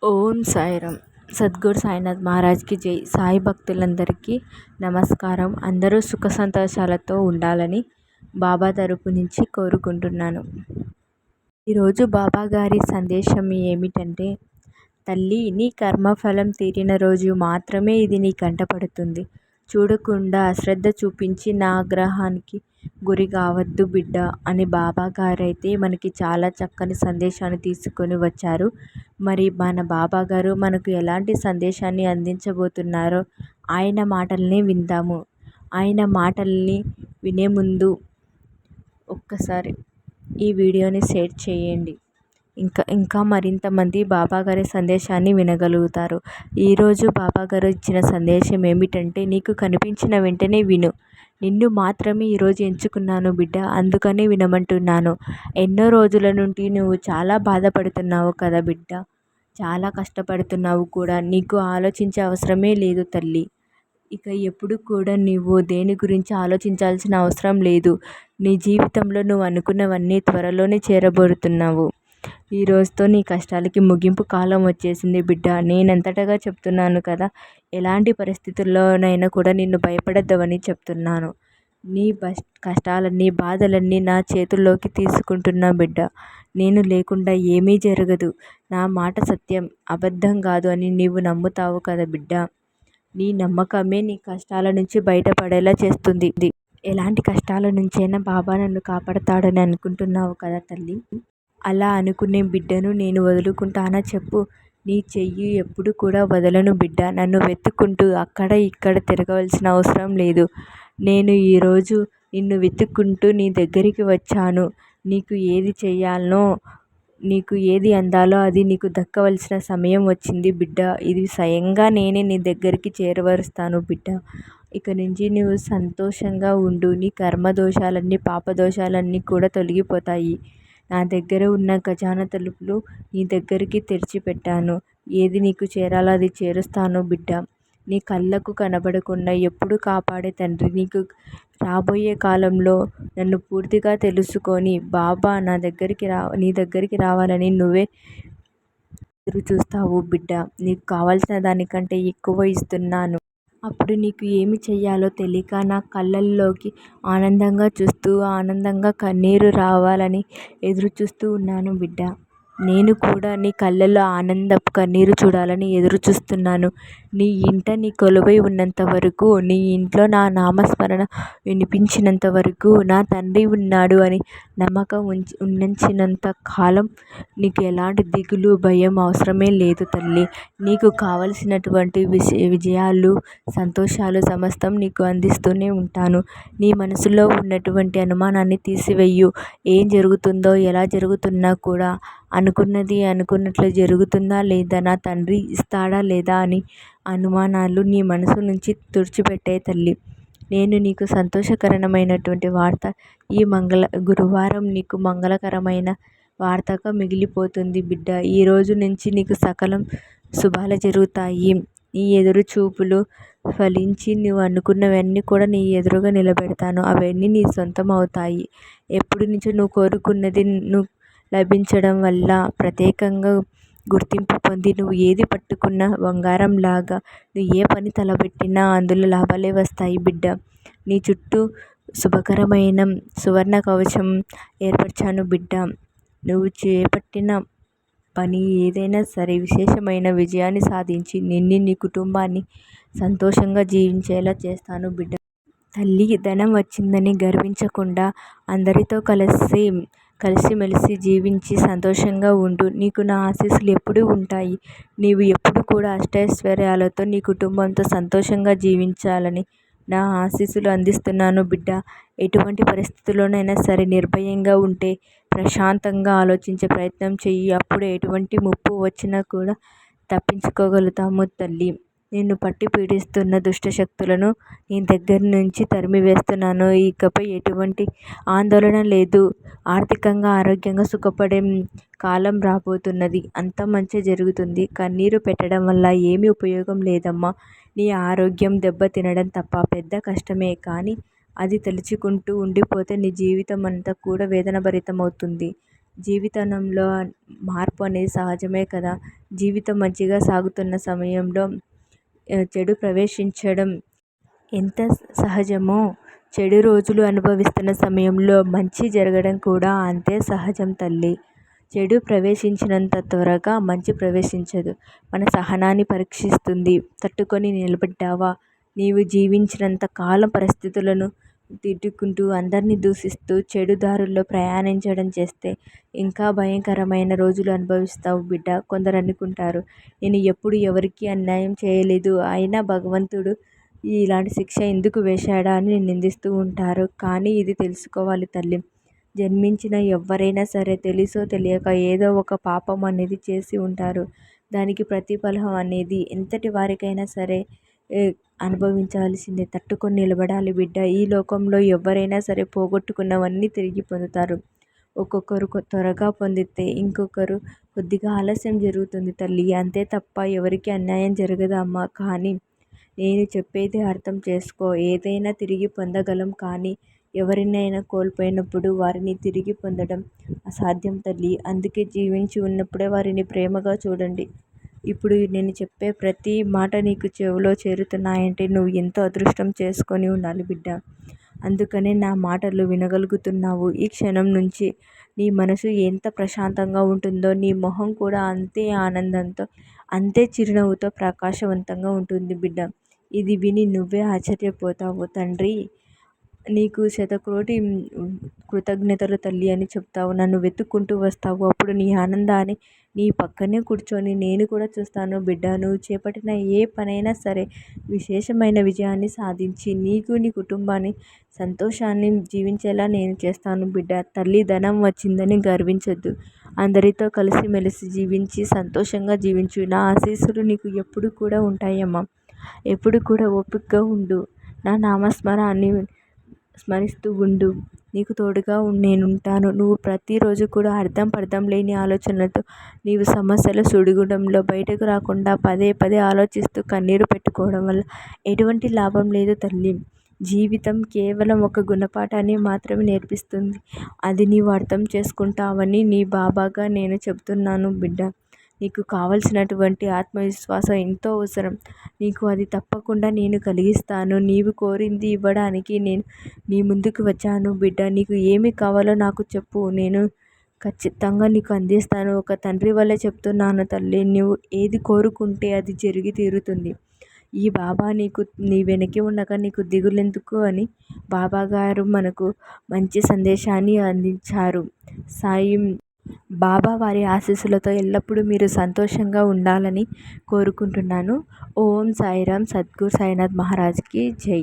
ఓం సాయిరామ్. సద్గురు సాయినాథ్ మహారాజ్కి జై. సాయి భక్తులందరికీ నమస్కారం. అందరూ సుఖ సంతోషాలతో ఉండాలని బాబా తరపు నుంచి కోరుకుంటున్నాను. ఈరోజు బాబా గారి సందేశం ఏమిటంటే, తల్లి, నీ కర్మఫలం తీరిన రోజు మాత్రమే ఇది నీ కంటపడుతుంది. చూడకుండా అశ్రద్ధ చూపించి నా ఆగ్రహానికి గురి కావద్దు బిడ్డ అని బాబా గారైతే మనకి చాలా చక్కని సందేశాన్ని తీసుకొని వచ్చారు. మరి మన బాబా గారు మనకు ఎలాంటి సందేశాన్ని అందించబోతున్నారో ఆయన మాటల్ని విందాము. ఆయన మాటల్ని వినే ముందు ఒక్కసారి ఈ వీడియోని షేర్ చేయండి. ఇంకా మరింత మంది బాబా గారి సందేశాన్ని వినగలుగుతారు. ఈరోజు బాబా గారు ఇచ్చిన సందేశం ఏమిటంటే, నీకు కనిపించిన వెంటనే విను. నిన్ను మాత్రమే ఈరోజు ఎంచుకున్నాను బిడ్డ, అందుకనే వినమంటున్నాను. ఎన్నో రోజుల నుండి నువ్వు చాలా బాధపడుతున్నావు కదా బిడ్డ, చాలా కష్టపడుతున్నావు కూడా. నీకు ఆలోచించే అవసరమే లేదు తల్లి. ఇక ఎప్పుడు కూడా నువ్వు దేని గురించి ఆలోచించాల్సిన అవసరం లేదు. నీ జీవితంలో నువ్వు అనుకున్నవన్నీ త్వరలోనే చేరబోతున్నావు. ఈ రోజుతో నీ కష్టాలకి ముగింపు కాలం వచ్చేసింది బిడ్డ. నేనంతటగా చెప్తున్నాను కదా, ఎలాంటి పరిస్థితుల్లోనైనా కూడా నిన్ను భయపడద్దని చెప్తున్నాను. నీ కష్టాలన్నీ, బాధలన్నీ నా చేతుల్లోకి తీసుకుంటున్నా బిడ్డ. నేను లేకుండా ఏమీ జరగదు. నా మాట సత్యం, అబద్ధం కాదు అని నీవు నమ్ముతావు కదా బిడ్డ. నీ నమ్మకమే నీ కష్టాల నుంచి బయటపడేలా చేస్తుంది. ఎలాంటి కష్టాల నుంచైనా బాబా నన్ను కాపాడతాడని అనుకుంటున్నావు కదా తల్లి. అలా అనుకునే బిడ్డను నేను వదులుకుంటానా చెప్పు? నీ చెయ్యి ఎప్పుడు కూడా వదలను బిడ్డ. నన్ను వెతుక్కుంటూ అక్కడ ఇక్కడ తిరగవలసిన అవసరం లేదు. నేను ఈరోజు నిన్ను వెతుక్కుంటూ నీ దగ్గరికి వచ్చాను. నీకు ఏది చెయ్యాలనో, నీకు ఏది అందాలో అది నీకు దక్కవలసిన సమయం వచ్చింది బిడ్డ. ఇది స్వయంగా నేనే నీ దగ్గరికి చేరవరుస్తాను బిడ్డ. ఇక నుంచి నువ్వు సంతోషంగా ఉండు. నీ కర్మదోషాలన్నీ, పాపదోషాలన్నీ కూడా తొలగిపోతాయి. నా దగ్గర ఉన్న ఖజానా తలుపులు నీ దగ్గరికి తెరిచిపెట్టాను. ఏది నీకు చేరాలో అది చేరుస్తాను బిడ్డ. నీ కళ్ళకు కనబడకుండా ఎప్పుడు కాపాడే తండ్రి. నీకు రాబోయే కాలంలో నన్ను పూర్తిగా తెలుసుకొని బాబా నీ దగ్గరికి రావాలని నువ్వే ఎదురు చూస్తావు బిడ్డ. నీకు కావాల్సిన దానికంటే ఎక్కువ ఇస్తున్నాను. అప్పుడు నీకు ఏమి చెయ్యాలో తెలియక నా కళ్ళల్లోకి ఆనందంగా చూస్తూ, ఆనందంగా కన్నీరు రావాలని ఎదురు చూస్తూ ఉన్నాను బిడ్డ. నేను కూడా నీ కళ్ళల్లో ఆనందపు కన్నీరు చూడాలని ఎదురు చూస్తున్నాను. నీ ఇంట నీ కొలువై ఉన్నంత వరకు, నీ ఇంట్లో నా నామస్మరణ వినిపించినంత వరకు, నా తండ్రి ఉన్నాడు అని నమ్మకం ఉంచినంత కాలం నీకు ఎలాంటి దిగులు, భయం అవసరమే లేదు తల్లి. నీకు కావలసినటువంటి విజయాలు, సంతోషాలు సమస్తం నీకు అందిస్తూనే ఉంటాను. నీ మనసులో ఉన్నటువంటి అనుమానాన్ని తీసివేయు. ఏం జరుగుతుందో, ఎలా జరుగుతున్నా కూడా అనుకున్నది అనుకున్నట్లు జరుగుతుందా లేదా, నా తండ్రి ఇస్తాడా లేదా అని అనుమానాలు నీ మనసు నుంచి తుడిచిపెట్టే తల్లి. నేను నీకు సంతోషకరమైనటువంటి వార్త ఈ గురువారం నీకు మంగళకరమైన వార్తగా మిగిలిపోతుంది బిడ్డ. ఈ రోజు నుంచి నీకు సకలం శుభాలు జరుగుతాయి. నీ ఎదురు చూపులు ఫలించి నువ్వు అనుకున్నవన్నీ కూడా నీ ఎదురుగా నిలబెడతాను. అవన్నీ నీ సొంతం అవుతాయి. ఎప్పటి నుంచో నువ్వు కోరుకున్నది నువ్వు లభించడం వల్ల ప్రత్యేకంగా గుర్తింపు పొంది, నువ్వు ఏది పట్టుకున్నా బంగారంలాగా, నువ్వు ఏ పని తలపెట్టినా అందులో లాభాలే వస్తాయి బిడ్డ. నీ చుట్టూ శుభకరమైన సువర్ణ కవచం ఏర్పరిచాను బిడ్డ. నువ్వు చేపట్టిన పని ఏదైనా సరే విశేషమైన విజయాన్ని సాధించి నిన్ను, నీ కుటుంబాన్ని సంతోషంగా జీవించేలా చేస్తాను బిడ్డ. తల్లి, ధనం వచ్చిందని గర్వించకుండా అందరితో కలిసిమెలిసి జీవించి సంతోషంగా ఉండు. నీకు నా ఆశీస్సులు ఎప్పుడూ ఉంటాయి. నీవు ఎప్పుడు కూడా అష్టైశ్వర్యాలతో నీ కుటుంబంతో సంతోషంగా జీవించాలని నా ఆశీస్సులు అందిస్తున్నాను బిడ్డ. ఎటువంటి పరిస్థితుల్లోనైనా సరే నిర్భయంగా ఉంటే, ప్రశాంతంగా ఆలోచించే ప్రయత్నం చెయ్యి. అప్పుడు ఎటువంటి ముప్పు వచ్చినా కూడా తప్పించుకోగలుగుతాము తల్లి. నిన్ను పట్టి పీడిస్తున్న దుష్టశక్తులను నీ దగ్గర నుంచి తరిమివేస్తున్నాను. ఇకపై ఎటువంటి ఆందోళన లేదు. ఆర్థికంగా, ఆరోగ్యంగా సుఖపడే కాలం రాబోతున్నది. అంతా మంచి జరుగుతుంది. కన్నీరు పెట్టడం వల్ల ఏమీ ఉపయోగం లేదమ్మా. నీ ఆరోగ్యం దెబ్బతినడం తప్ప పెద్ద కష్టమే. కానీ అది తలుచుకుంటూ ఉండిపోతే నీ జీవితం అంతా కూడా వేదనాభరితమవుతుంది. జీవితంలో మార్పు అనేది సహజమే కదా. జీవితం మంచిగా సాగుతున్న సమయంలో చెడు ప్రవేశించడం ఎంత సహజమో, చెడు రోజులు అనుభవిస్తున్న సమయంలో మంచి జరగడం కూడా అంతే సహజం తల్లి. చెడు ప్రవేశించినంత త్వరగా మంచి ప్రవేశించదు. మన సహనాన్ని పరీక్షిస్తుంది. తట్టుకొని నిలబడ్డావా? నీవు జీవించినంత కాలం పరిస్థితులను తిట్టుకుంటూ, అందరినీ దూషిస్తూ, చెడు దారుల్లో ప్రయాణించడం చేస్తే ఇంకా భయంకరమైన రోజులు అనుభవిస్తావు బిడ్డ. కొందరు అనుకుంటారు, నేను ఎప్పుడు ఎవరికీ అన్యాయం చేయలేదు, అయినా భగవంతుడు ఇలాంటి శిక్ష ఎందుకు వేశాడా అని నిందిస్తూ ఉంటారు. కానీ ఇది తెలుసుకోవాలి తల్లి, జన్మించిన ఎవరైనా సరే తెలుసో తెలియక ఏదో ఒక పాపం అనేది చేసి ఉంటారు. దానికి ప్రతిఫలం అనేది ఎంతటి వారికైనా సరే అనుభవించాల్సిందే. తట్టుకొని నిలబడాలి బిడ్డ. ఈ లోకంలో ఎవరైనా సరే పోగొట్టుకున్నవన్నీ తిరిగి పొందుతారు. ఒక్కొక్కరు త్వరగా పొందితే ఇంకొకరు కొద్దిగా ఆలస్యం జరుగుతుంది తల్లి. అంతే తప్ప ఎవరికి అన్యాయం జరగదు అమ్మ. కానీ నేను చెప్పేది అర్థం చేసుకో. ఏదైనా తిరిగి పొందగలం, కానీ ఎవరినైనా కోల్పోయినప్పుడు వారిని తిరిగి పొందడం అసాధ్యం తల్లి. అందుకే జీవించి ఉన్నప్పుడే వారిని ప్రేమగా చూడండి. ఇప్పుడు నేను చెప్పే ప్రతి మాట నీకు చెవిలో చేరుతున్నాయంటే నువ్వు ఎంతో అదృష్టం చేసుకొని ఉండాలి బిడ్డ. అందుకనే నా మాటలు వినగలుగుతున్నావు. ఈ క్షణం నుంచి నీ మనసు ఎంత ప్రశాంతంగా ఉంటుందో నీ మొహం కూడా అంతే ఆనందంతో, అంతే చిరునవ్వుతో ప్రకాశవంతంగా ఉంటుంది బిడ్డ. ఇది విని నువ్వే ఆశ్చర్యపోతావు. తండ్రి నీకు శతకోటి కృతజ్ఞతలు తల్లి అని చెప్తావు. నన్ను వెతుక్కుంటూ వస్తావు. అప్పుడు నీ ఆనందాన్ని నీ పక్కనే కూర్చొని నేను కూడా చూస్తాను బిడ్డ. నువ్వు చేపట్టిన ఏ పనైనా సరే విశేషమైన విజయాన్ని సాధించి నీకు నీ కుటుంబాన్ని సంతోషాన్ని జీవించేలా నేను చేస్తాను బిడ్డ. తల్లి ధనం వచ్చిందని గర్వించొద్దు. అందరితో కలిసిమెలిసి జీవించి సంతోషంగా జీవించు. నా ఆశీస్సులు నీకు ఎప్పుడు కూడా ఉంటాయమ్మా. ఎప్పుడు కూడా ఓపికగా ఉండు. నా నామస్మరాన్ని స్మరిస్తూ ఉండు. నీకు తోడుగా నేనుంటాను. నువ్వు ప్రతిరోజు కూడా అర్థం పర్థం లేని ఆలోచనలతో నీవు సమస్యల సుడిగుండంలో బయటకు రాకుండా పదే పదే ఆలోచిస్తూ కన్నీరు పెట్టుకోవడం వల్ల ఎటువంటి లాభం లేదు తల్లి. జీవితం కేవలం ఒక గుణపాఠాన్ని మాత్రమే నేర్పిస్తుంది. అది నీవు అర్థం చేసుకుంటావని నీ బాబాగా నేను చెబుతున్నాను బిడ్డ. నీకు కావలసినటువంటి ఆత్మవిశ్వాసం ఎంతో అవసరం. నీకు అది తప్పకుండా నేను కలిగిస్తాను. నీవు కోరింది ఇవ్వడానికి నేను నీ ముందుకు వచ్చాను బిడ్డ. నీకు ఏమి కావాలో నాకు చెప్పు, నేను ఖచ్చితంగా నీకు అందిస్తాను. ఒక తండ్రి వల్లే చెప్తున్నాను తల్లి. నువ్వు ఏది కోరుకుంటే అది జరిగి తీరుతుంది. ఈ బాబా నీ వెనక్కి ఉండగా నీకు దిగులెందుకు అని బాబాగారు మనకు మంచి సందేశాన్ని అందించారు. సాయి బాబా వారి ఆశీస్సులతో ఎల్లప్పుడూ మీరు సంతోషంగా ఉండాలని కోరుకుంటున్నాను. ఓం సాయిరామ్. సద్గురు సాయినాథ్ మహారాజ్కి జై.